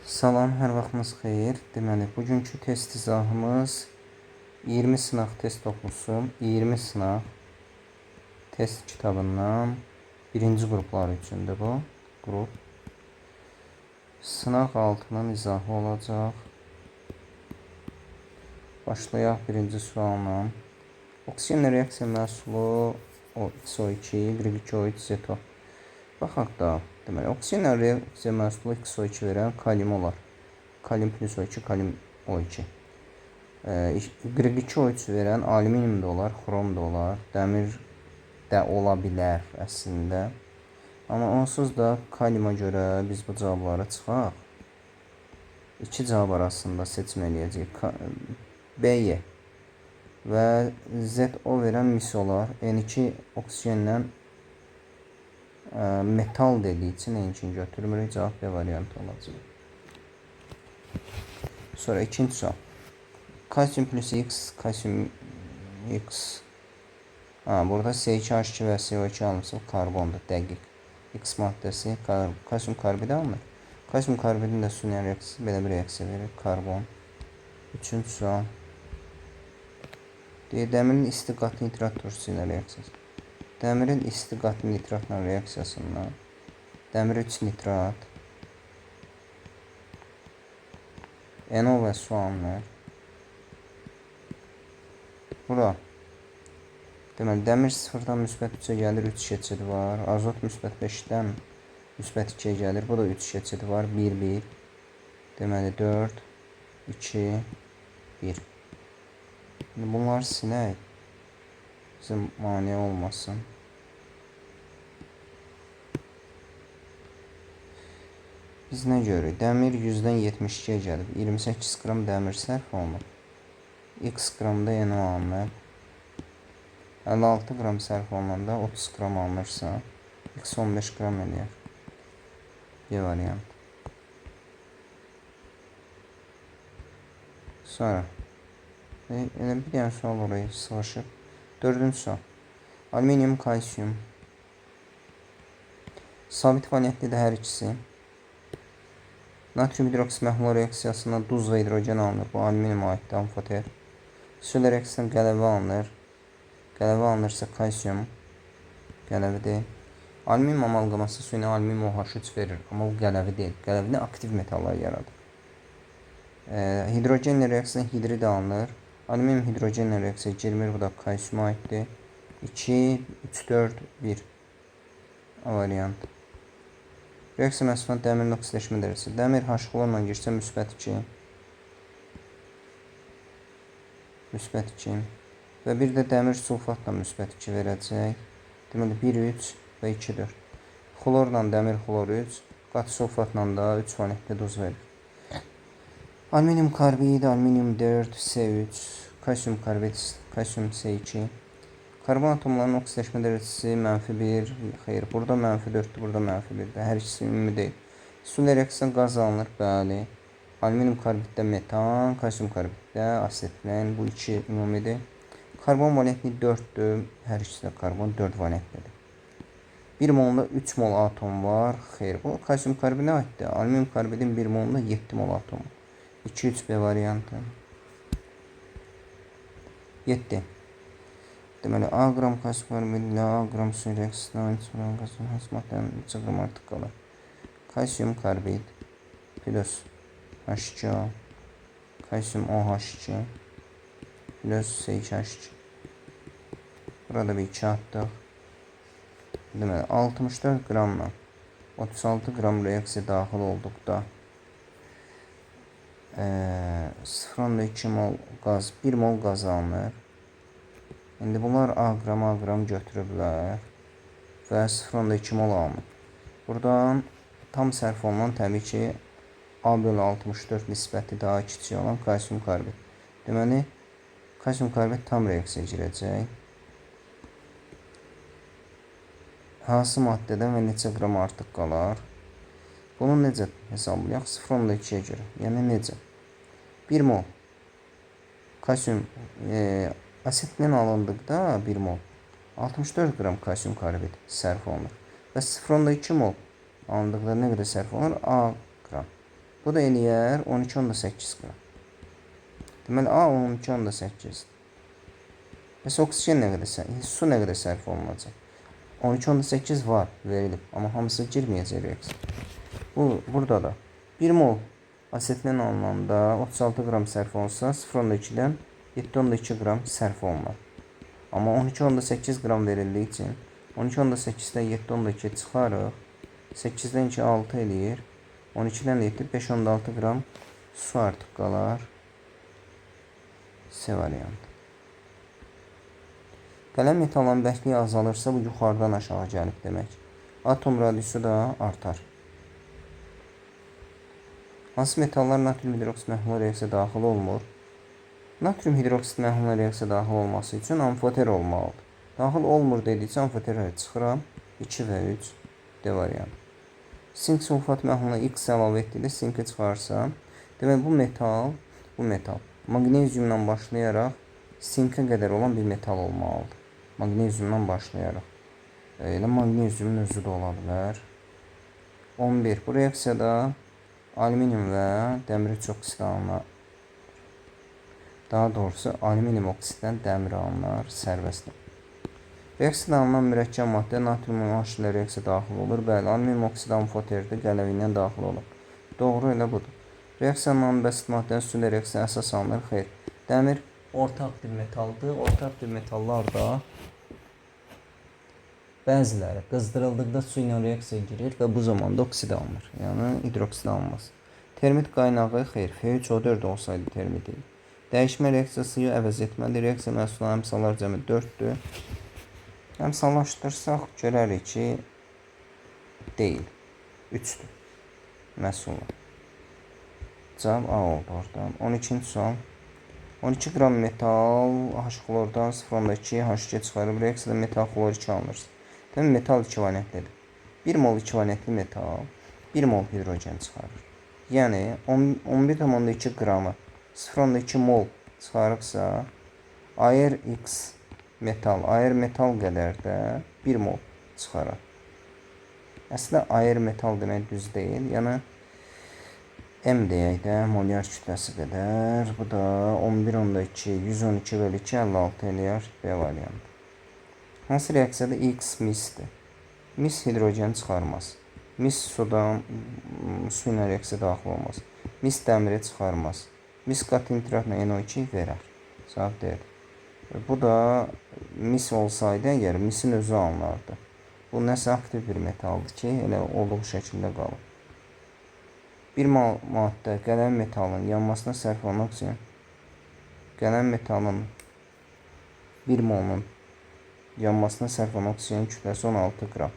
Salam, hər vaxtınız xeyir. Deməli, bugünkü test izahımız 20 sınaq test toplusu, 20 sınaq test kitabından birinci qruplar üçündür bu qrup. Sınaq 6-nın izahı olacaq. Başlayaq birinci sualla. Oksigen reaksiya məhsulu XO2, Y2O3 zeto. Baxaq da, deməli, oksigen reaksiya məhsulu XO2 verən kalium olar. Kalium plus O2, kalium O2. Y2O3 verən alüminium da olar, xrom da olar, dəmir də ola bilər əslində. Amma onsuz da kaliuma görə biz bu cavabları çıxaq. İki cavab arasında seçim eləyəcəyik. B-Y və ZO verən mis olar. N2 oksigenlə metal dediği için N2'ni götürmürük. Cevap B variantı olacaq. Sonra ikinci sual. Kalsium plus X, kalsium X. Burada C2H2 və CO2 almışıq. Karbondur, dəqiq. X maddəsi kalsium karbid alınır. Kalsium karbidin də süni reaksiyası belə bir reaksiya verir. Karbon. Üçüncü sual. Dəmirin istiqat nitrat turşusu ilə reaksiyası. Dəmirin istiqat nitratla reaksiyasından dəmir 3 nitrat NO və su alınır. Bura deməli dəmir 0-dan müsbət 3-ə gəlir, 3 keçidi var. Azot müsbət 5-dən müsbət 2-yə gəlir. Bu da 3 keçidi var. 1 1. Deməli 4 2 1. Bunlar silək. Bizim mane olmasın. Biz nə görürük? Dəmir 100-dən 72-yə gəlib. 28 qram dəmir sərf olunur. X qramda NO alınır. 56 qram sərf olunanda 30 qram alınırsa X 15 qram eləyər. B variant. Sonra bir dənə sual oraya sığışıb. Dördüncü sual. Alüminium, kalsiyum. Sabit valentlidir hər ikisi. Natrium hidroksid məhlul reaksiyasında duz və hidrogen alınır. Bu alüminium aiddir, amfoter. Su reaksiyasında qələvə alınır. Qələvə alınırsa kalsiyum qələvidir. Alüminium amalqaması suyuna alüminium OH3 verir. Amma bu qələvi deyil. Qələvini aktiv metallar yaradır. Hidrogenlə reaksiyasında hidrid alınır. Alüminium hidrogenlə reaksiya girmir. Bu da kalsiyuma aiddir. 2, 3, 4, 1. A variant. Reaksiya məhsulunda dəmirin oksidaşma dərəcəsi. Dəmir H-xlorla girsə müsbət 2. Müsbət 2. Və bir də dəmir sulfatla müsbət 2 verəcək. Deməli 1, 3 və 2, 4. Xlorla dəmir xlor 3. Qatı sulfatla da 3 valentli duz verir. Alüminium karbid, alüminium 4, C3, kalsiyum karbid, kalsiyum C2. Karbon atomlarının oksidaşma dərəcəsi -1, xeyr, burada -4'dür, burada -1'dir. Hər ikisi ümumi deyil. Su reaksiyasında qaz alınır, bəli. Alüminium karbiddə metan, kalsiyum karbiddə asetilən, bu iki ümumidir. Karbon valentli 4'dür, hər ikisi də karbon 4 valentlidir. 1 molunda 3 mol atom var, xeyr, bu kalsiyum karbidinə aiddir. Alüminium karbidin 1 molunda 7 mol atom var. 2-3 B variantı. 7. Deməli, A qram kalsiyum karbid ilə A qram su reaksiyasından maddənin neçə qram artıq qalır? Kalsiyum karbid plus H2O, kalsiyum OH2 plus C2H2. Burada bir 2 atdıq. Deməli, 64 qramla 36 qram reaksiya daxil olduqda 0,2 mol qaz, 1 mol qaz alınır. İndi bunlar A qram götürüblər və 0,2 mol alınır. Buradan tam sərf olunan təbii ki A/64 nisbəti daha kiçik olan kalsiyum karbid. Deməli, kalsiyum karbid tam reaksiya girəcək. Hansı maddədən və neçə qram artıq qalar? Bunu necə hesablayaq? 0,2'yə görə. Yəni necə? 1 mol kalsiyum asetilen alındıqda 1 mol 64 qram kalsiyum karbid sərf olunur. Və 0,2 mol alındıqda nə qədər sərf olunur? A qram. Bu da eləyər 12,8 qram. Deməli A 12,8. Bəs oksigen nə qədər, su nə qədər sərf olunacaq? 12,8 var, verilib. Amma hamısı girməyəcək reaksiya. Burada da 1 mol asetilin alınanda 36 qram sərf olunsa 0,2-dən 7,2 qram sərf olunur. Amma 12,8 qram verildiyi üçün 12,8-dən 7,2 çıxarıq. 8-dən 2 6 eləyir. 12-dən 7 5,6 qram su artıq qalar. C variantı. Qələm metalların bərkliyi azalırsa bu yuxarıdan aşağı gəlib demək. Atom radiusu da artar. Hansı metallar natrium hidroksid məhluluna reaksiya daxil olmur? Natrium hidroksid məhluluna reaksiya daxil olması üçün amfoter olmalıdır. Daxil olmur dedikcə amfoterə çıxıram. 2 və 3 D variantı. Sink sulfat məhluluna X əlavə etdikdə sinki çıxarsam, demək bu metal maqneziumdan başlayaraq sinkə qədər olan bir metal olmalıdır. Maqneziumdan başlayaraq. Elə maqneziumun özü də ola bilər. 11. Bu reaksiyada alüminium və dəmir oksid alınır. Daha doğrusu alüminium oksiddən dəmir alınır sərbəstlə. Reaksiyada alınan mürəkkəb maddə natrium OH ilə reaksiya daxil olur. Bəli, alüminium oksid amfoterdir, qələvi ilə daxil olur. Doğru, elə budur. Reaksiyanın bəsit maddənin su ilə reaksiya əsas alınır. Xeyr. Dəmir orta aktiv metaldır. Orta aktiv metallar da bəziləri qızdırıldıqda su ilə reaksiya girir və bu zamanda oksid alınır. Yəni hidroksid alınmaz. Termit qaynağı xeyr, F3O4 olsaydı termit idi. Dəyişmə reaksiyası əvəz etməli. Reaksiya məhsulları əmsallar cəmi 4-dür. Əmsallaşdırsaq görərik ki, deyil. 3-dür. Məhsullar. Cavab A oldu oradan. 12-ci sual. 12 qram metal H xlordan 0,2 H2 çıxarıb reaksiyada metal xlor 2 alınır. Demək metal ikivalentlidir. 1 mol ikivalentli metal 1 mol hidrogen çıxarır. Yəni 11,2 qramı 0,2 mol çıxarıbsa ArX metal qədər də 1 mol çıxarır. Əslində Ar metal demək düz deyil. Yəni M deyək də molyar kütləsi qədər. Bu da 11,2 112 bölü 2 56 eləyər. B variantı. Hansı reaksiyada X misdir? Mis hidrogen çıxarmaz. Mis su ilə reaksiya daxil olmaz. Mis dəmiri çıxarmaz. Mis qat nitratla NO2 verər. Cavab deyil. Bu da mis olsaydı əgər misin özü alınardı. Bu nəsə aktiv bir metaldır ki, elə olduğu şəkildə qalır. Bir maddə qələm metalının yanmasına sərf olunan oksigen. Qələm metalının 1 molunun yanmasına sərf olunan oksigen kütləsi 16 qram.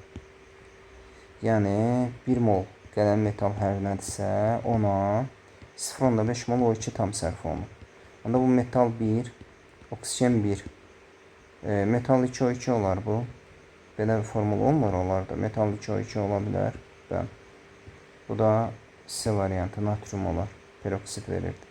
Yəni 1 mol qələm metal hər nədirsə ona 0,5 mol O2 tam sərf olunur. Onda bu metal 1, oksigen 1, metal 2 O2 olar bu. Belə bir formula olmur onlarda. Metal 2 O2 ola bilər. Bu da C variantı natrium olar. Peroksid verirdi.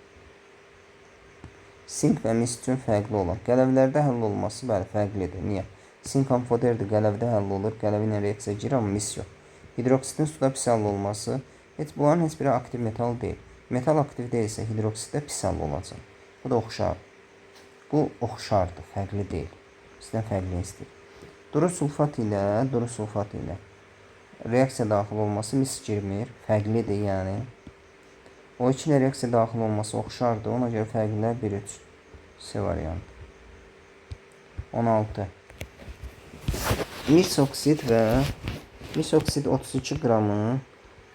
Sink və mis üçün fərqli olan. Qələvlərdə həll olması bəli fərqlidir. Niyə? Sink amfoterdir, qələvdə həll olur. Qələvi ilə reaksiya girir, amma mis yox. Hidroksidin suda pis həll olması, bunların heç biri aktiv metal deyil. Metal aktiv deyilsə hidroksiddə pis həll olacaq. Bu da oxşar. Bu oxşardır, fərqli deyil. Bizdən fərqli istəyir. Duru sulfat ilə reaksiya daxil olması mis girmir, fərqlidir yəni. O2 ilə reaksiya daxil olması oxşardır, ona görə fərqlilər 1-3. C variantı. 16. Mis oksid 32 qramı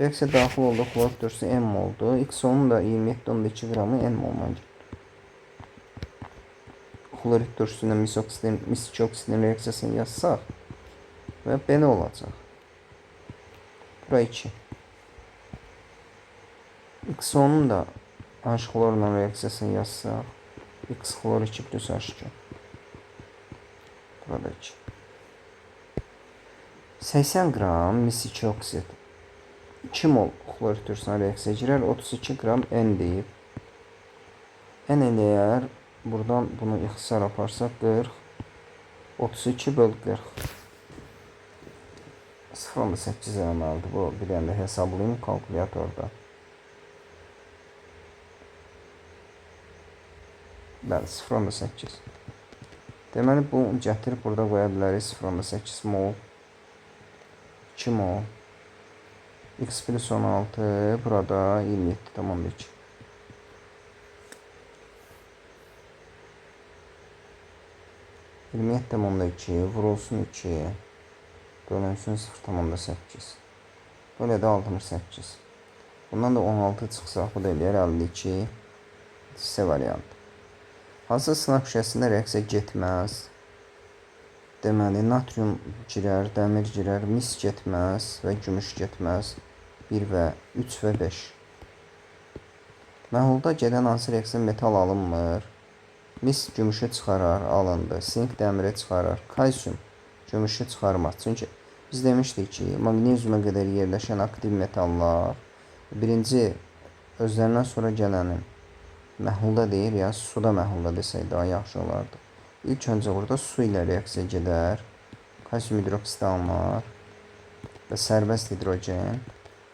reaksiya daxil oldu, xlor hidroksidi M oldu. X-onun da 27,2 qramı N moluna girir. Xlor hidroksidi ilə mis 2 oksidin reaksiyasını yazsaq və belə olacaq. Bura 2. X-onun da H xlorla reaksiyasını yazsaq X xlor 2 plus H2. Burada 2. 80 qram mis 2 oksid 2 mol xlor hidroksidlə reaksiya girər. 32 qram N deyib. N eləyər. Buradan bunu ixtisar aparsaq 40. 32 böl 40. 0,8 eləməlidir. Bu bir dənə də hesablayayım kalkulyatorda. Bəli, 0,8. Deməli, bu gətirib burada qoya bilərik 0,8 mol, 2 mol, x plus 16, burada 27,2. Vurulsun 2, bölünsün 0,8. Böyle de 68. Bundan da 16 çıxsaq, bu da eləyər 52. C variantı. Hansı sınaq şüşəsində reaksiya getməz? Deməli, natrium girər, dəmir girər, mis getməz və gümüş getməz. 1 və 3 və 5. Məhlulda gedən hansı reaksiya metal alınmır? Mis gümüşü çıxarar, alındı. Sink dəmiri çıxarar. Kalsium gümüşü çıxarmaz. Çünki biz demişdik ki, magneziuma qədər yerləşən aktiv metallar birinci özlərindən sonra gələnin məhlulda deyir, ya suda məhlulda desək daha yaxşı olardı. İlk öncə burada su ilə reaksiya gedər. Kalsium hidroksidi alınır və sərbəst hidrogen.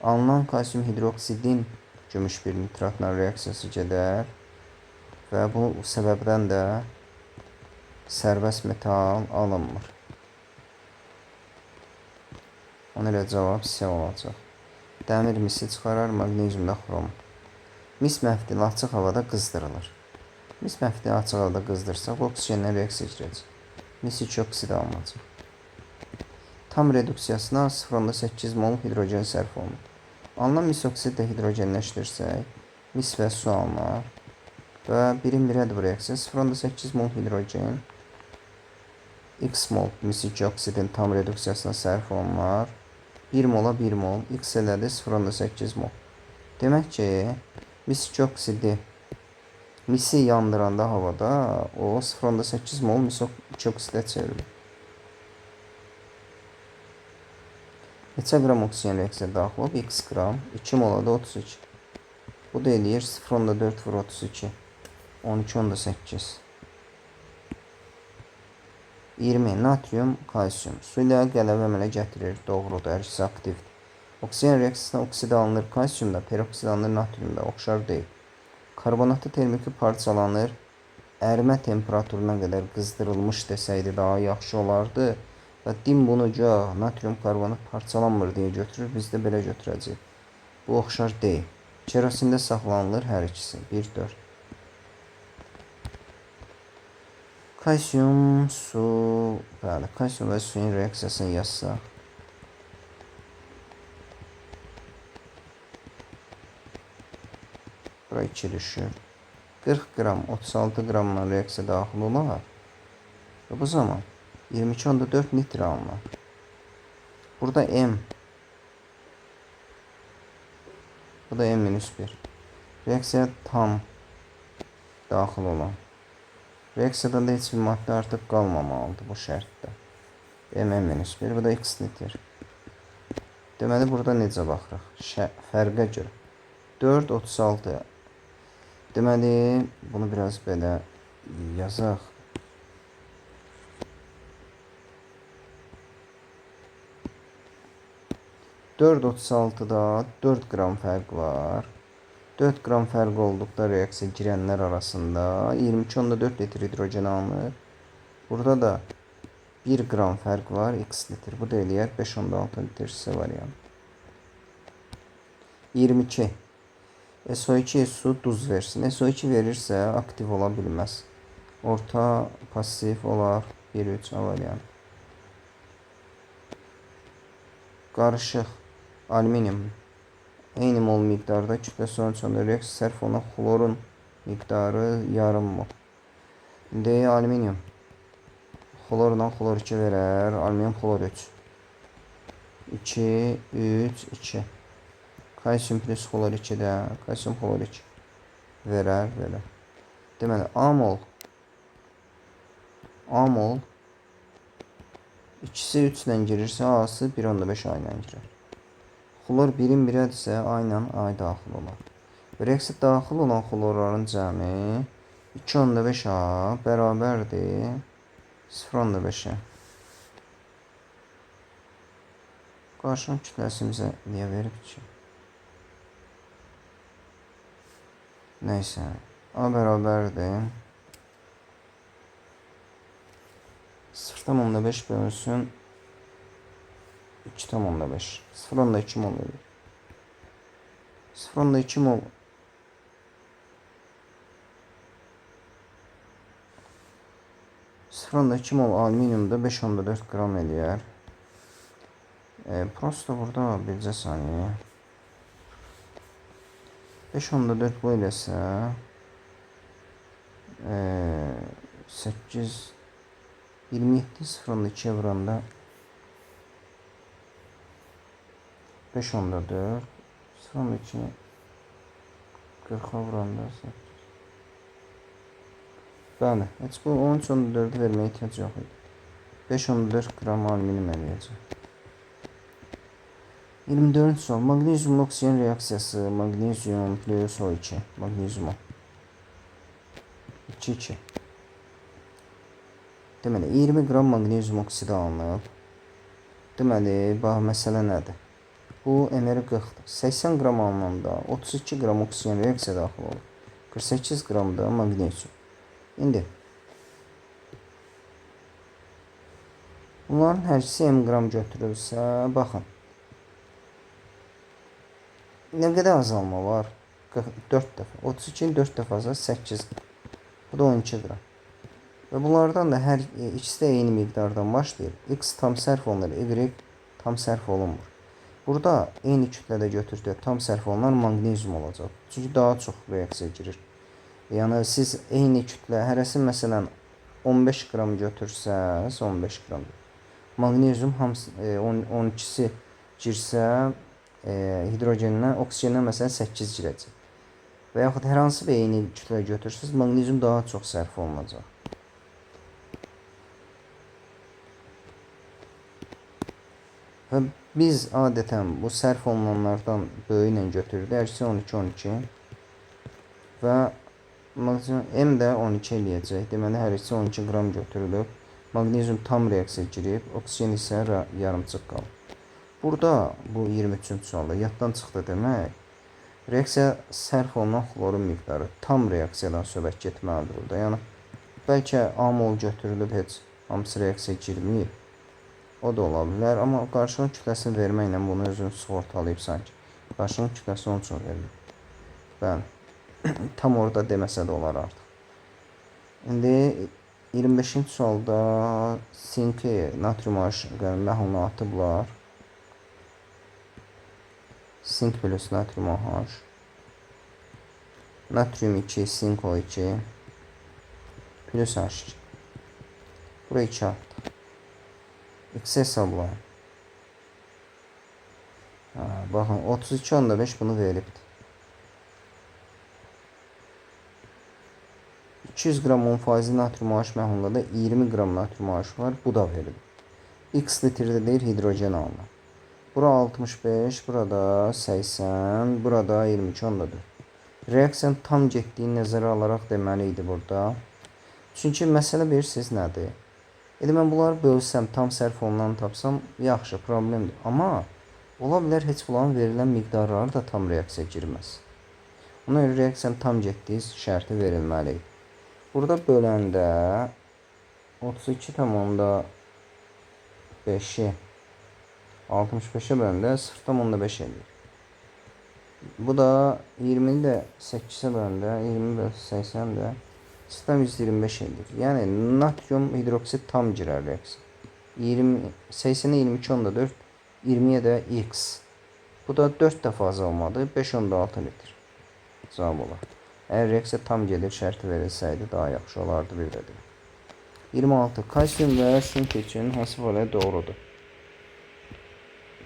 Alınan kalsium hidroksidin gümüş bir nitratla reaksiyası gedər və bu səbəbdən də sərbəst metal alınmır. Ona görə cavab C olacaq. Dəmir misi çıxarar, magneziumda xrom. Mis məftil açıq havada qızdırılır. Mis məftil açıq havada qızdırsaq, oksigenlə reaksiya girəcək. Mis 2 oksidi alınacaq. Tam reduksiyasına 0,8 mol hidrogen sərf olunur. Alınan mis oksidlə hidrogenləşdirsək, mis və su alınır. Və birin birədir bu reaksiya. 0,8 mol hidrogen, x mol mis 2 oksidin tam reduksiyasına sərf olunur. 1 mola 1 mol, x elədi 0,8 mol. Demək ki, mis 2 oksidi misi yandıranda havada o 0,8 mol mis 2 oksidə çevrilir. Neçə qram oksigen reaksiya daxil olub? X qram. 2 mola da 32. Bu da eləyir 0,4 vur 32. 12,8. 20. Natrium, kalsium. Su ilə qələbə əmələ gətirir. Doğrudur, hər ikisi aktivdir. Oksigen reaksiyasına oksid alınır. Kalsiumda, peroksid alınır, natriumda. Oxşar deyil. Karbonatı termiki parçalanır. Ərimə temperaturuna qədər qızdırılmış desəydi daha yaxşı olardı. Və dim bunu natrium karbonat parçalanmır deyə götürür. Biz də belə götürəcəyik. Bu oxşar deyil. Kerosində saxlanılır hər ikisi. 1,4. Kalsium, su, bəli, kalsium və suyun reaksiyasını yazsaq. Bura 2 düşür. 40 qram, 36 qramla reaksiya daxil olar. Və bu zaman 22,4 litr alınır. Burada M. Bu da M-1. Reaksiya tam daxil olan. Reaksiyadan da heç bir maddə artıq qalmamalıdır bu şərtdə. M-1, bu da x litr. Deməli, burada necə baxırıq? Fərqə görə. 4, 36. Deməli, bunu biraz belə yazaq. Dörd 36'da 4 qram fərq var. 4 qram fərq olduqda reaksiya girənlər arasında 22,4 litr hidrogen alınır. Burada da 1 qram fərq var, x litr. Bu da eləyər 5,6 litr C variantı. 22. SO2 su duz versin. SO2 verirsə aktiv ola bilməz. Orta pasif olar 1,3 variantı. Qarışıq alüminium eyni mol miqdarda kütləsi 13,4 reaksiya sərf olunan xlorun miqdarı yarım mol. İndi alüminium xlorla xlor 2 verər. Alüminium xlor 3. 2, 3, 2. Kalsium plus xlor 2 də kalsium xlor 2 verər, verər. Deməli, A mol ikisi 3 ilə girirsə, A'sı 1,5 A ilə girer. Xlor 1-in 1'ədirsə, A ilə A daxil olar. Reaksiya daxil olan xlorların cəmi 2,5 A bərabərdir 0,5-ə. Qarşının kütləsi bizə niyə verib ki? Neysə, A bərabərdir 0,5 bölünsün 2,5. 0,2 mol olur. 0,2 mol 0,2 mol alüminyumda 5,4 gram eləyər. Prosto burada bircə saniyə. 5,4 bu eləsə 8 27 0,2 vuranda 5,4 0,2 40 vuranda 8. Bəli, heç bu 13,4 verməyə ehtiyac yox idi. 5,4 gram alüminyum eləyəcək. 24 sual. Magnezyum oksigen reaksiyası. Magnezyum plus O2. Magnezyum O. 2-2. Deməli, 20 gram magnezyum oksidi alınıb. Deməli, bax, məsələ nədir? Bu MR40'dır. 80 gram alınanda 32 gram oksigen reaksiya daxil olur. 48 gram da magnezyum. İndi bunların hər ikisi m qram götürülsə, baxın. Nə qədər azalma var? 4 dəfə. 32-ni 4 dəfə azal 8. Bu da 12 qram. Və bunlardan da hər ikisi də eyni miqdardan başlayır. X tam sərf olunur, Y tam sərf olunmur. Burada eyni kütlədə götürdüyü tam sərf olunan magnezyum olacaq. Çünki daha çox reaksiya girir. Yəni siz eyni kütlə, hərəsi məsələn 15 qram götürsəz, 15 qram. Magnezyum hamısı 12'si girsə, hidrogendən, oksigendən məsələn 8 girəcək. Və yaxud hər hansı bir eyni kütlə götürsəz, magnezyum daha çox sərf olunacaq. Və biz adətən bu sərf olunanlardan böyüylə götürürük. Əksi 12-12 və magnezyum M də 12 eləyəcək. Deməli, hər ikisi 12 qram götürülüb. Magnezyum tam reaksiya girib, oksigen isə yarımçıq qalıb. Burada bu 23-cü sualda yaddan çıxdı demək. Reaksiya sərf olunan xlorun miqdarı tam reaksiyadan söhbət getməlidir burada. Yəni bəlkə A mol götürülüb, heç hamısı reaksiya girməyib. O da ola bilər, amma qarşılıq kütləsini verməklə bunu özünü sığortalayıb sanki. Qarşılıq kütləsi onun üçün verilir. Bəli, tam orada deməsə də olar artıq. İndi 25-ci sualda sinki natrium məhluluna atıblar. Sink plus natrium OH. Natrium 2, sink O2 plus H2. Buraya 2 attı. X hesablayın. Baxın, 32,5 bunu veribdir. 200 gram 10% natrium OH məhlulunda da 20 gram natrium OH var. Bu da verilir. X litrdə deyir hidrogen alınır. Bura 65, burada 80, burada 22,4. Reaksiyanın tam getdiyini nəzərə alaraq deməli idi burada. Çünki məsələ bilirsiniz nədir? Mən bunları bölsəm, tam sərf olunan tapsam, yaxşı, problemdir. Amma ola bilər heç bunların verilən miqdarları da tam reaksiya girməz. Ona görə reaksiyanın tam getdiyi şərti verilməli. Burada böləndə 32,5-i 65'e böləndə 0,5 edir. Bu da 20'ni də 8'e böləndə 20 bölü 80 də 0,125 edir. Yəni natrium hidroksid tam girer reaksiya. 80'e 22,4, 20'ye də X. Bu da 4 dəfə azalmadı, 5,6 litr. Cavab olar. Əgər reaksiya tam gedir şərti verilsəydi daha yaxşı olardı bir də. 26. Kalsium və sink üçün hansı fəaliyyət doğrudur?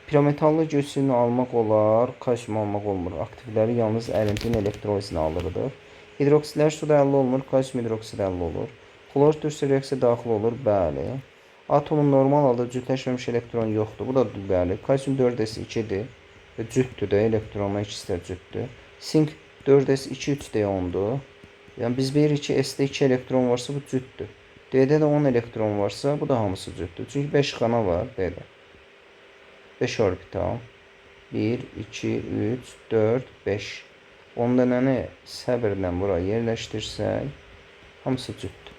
Pirometallı göçünü almaq olar, kalsium almaq olmur. Aktivləri yalnız ərincin elektrolizini alırdır. Hidroksidlər suda əldə olunur, kalsium hidroksidi əldə olur. Xlor türksə reaksiya daxil olur, bəli. Atomun normal halda cütləşməmiş elektron yoxdur, bu da bəli. Kalsium 4s2-dir və cütdür də, elektronla ikisi də cütdür. Sink 4s2 3d10-dur. Yəni biz bilirik ki, S-də 2 elektron varsa bu cütdür. D-də də 10 elektron varsa bu da hamısı cütdür. Çünki 5 xana var D-də. 5 orbital. 1, 2, 3, 4, 5. Onda nəni səbirlə bura yerləşdirsək, hamısı cütdür.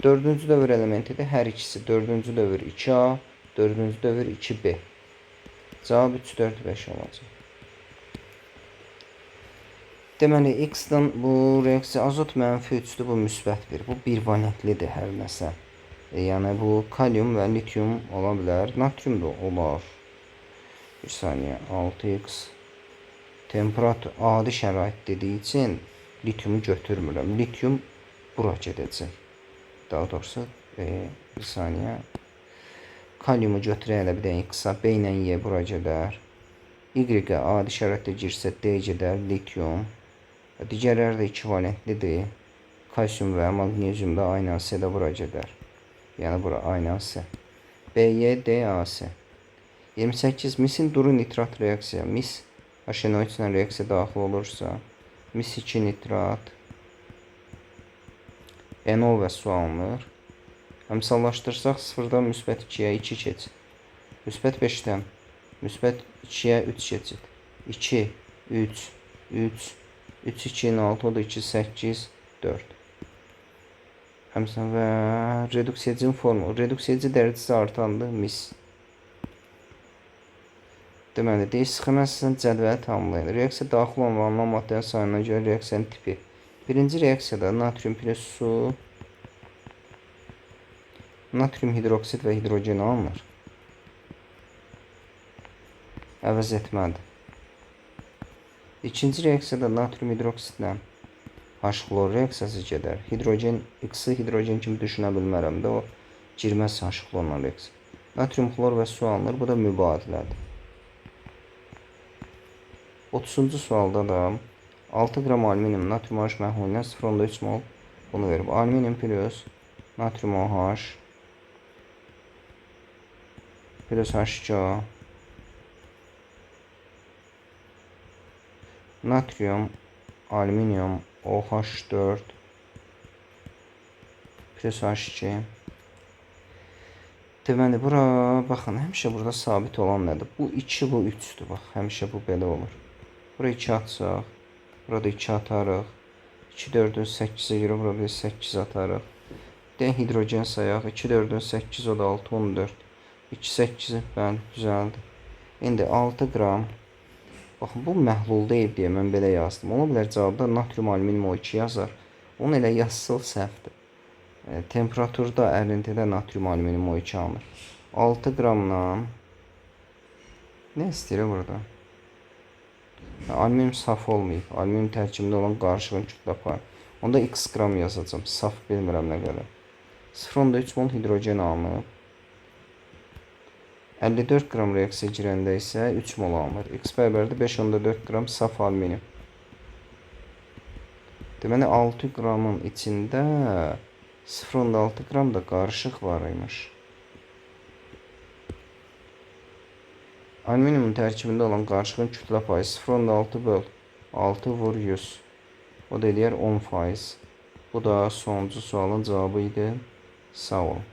Dördüncü dövr elementidir. Hər ikisi. Dördüncü dövr 2A, dördüncü dövr 2B. Cavab 3, 4, 5 olacaq. Deməli, X-dan bu reaksiya azot -3-dür, bu müsbət 1. Bu bir valentlidir hər nəsə. Yəni bu kalium və lityum ola bilər. Natrium da olar. Bir saniyə, 6x. Temperatur adi şərait dediyi üçün lityumu götürmürəm. Lityum bura gedəcək. Daha doğrusu bir saniyə. Kaliumu götürək elə bir də X-a. B ilə Y bura gedər. Y-ə adi şəraitdə girsə D gedər, lityum. Digərləri də 2 valentlidir. Kalsium və magnezium da aynı C-də bura gedər. Yəni bura aynı C. BY-DAC. 28. Misin duru nitrat reaksiya. Mis HNO3 ilə reaksiya daxil olursa, mis 2 nitrat NO və su alınır. Əmsallaşdırsaq 0-dan müsbət 2-yə 2 keçid. Müsbət 5-dən müsbət 2-yə 3 keçid. 2, 3, 3, 3, 2, 6, o da 2, 8, 4. Həmçinin və reduksiyacının formu. Reduksiyaci dərəcəsi artandır, mis. Deməli, deyiş sxema əsasında cədvəli tamamlayın. Reaksiya daxil olan maddənin sayına görə reaksiyanın tipi. Birinci reaksiyada natrium plus su, natrium hidroksid və hidrogen alınır. Əvəz etməlidir. İkinci reaksiyada natrium hidroksidlə H-xlor reaksiyası gedər. Hidrogen, X-i hidrogen kimi düşünə bilmərəm də, o girməz H-xlorla reaksiya. Natrium xlor və su alınır, bu da mübadilədir. 30-cu sualda da 6 qram alüminium natrium OH məhlulundan 0,3 mol bunu verib. Alüminium plus natrium OH plus H2O natrium, alüminium, OH4 plus H2. Deməli, bura, baxın, həmişə burada sabit olan nədir? Bu 2, bu 3-dür, bax, həmişə bu belə olur. Bura 2 atsaq, burada 2 atarıq. 2, 4-ün 8-ə görə burada 8 atarıq. Bir hidrogen sayaq, 2, 4-ün 8, o da 6, 14. 2, 8, bəli, düzəldi. İndi 6 qram. Baxın, bu məhlul deyil deyə mən belə yazdım. Ola bilər cavabda natrium alüminium O2 yazar. Onu elə yazsıl səhvdir. Temperaturda ərintidə natrium alüminium O2 alınır. 6 qramdan nə istəyir burada? Alüminium saf olmayıb. Alüminium tərkibində olan qarışığın kütlə payı. Onda x qram yazacağım. Saf bilmirəm nə qədər. 0,3 mol hidrogen alınıb. 54 qram reaksiya girəndə isə 3 mol alınır. X bərabərdir 5,4 qram saf alüminium. Deməli 6 qramın içində 0,6 qram da qarışıq var imiş. Alüminiumun tərkibində olan qarışığın kütlə payı 0,6 böl 6 vur 100. O da eləyər 10%. Bu da sonuncu sualın cavabı idi. Sağ olun.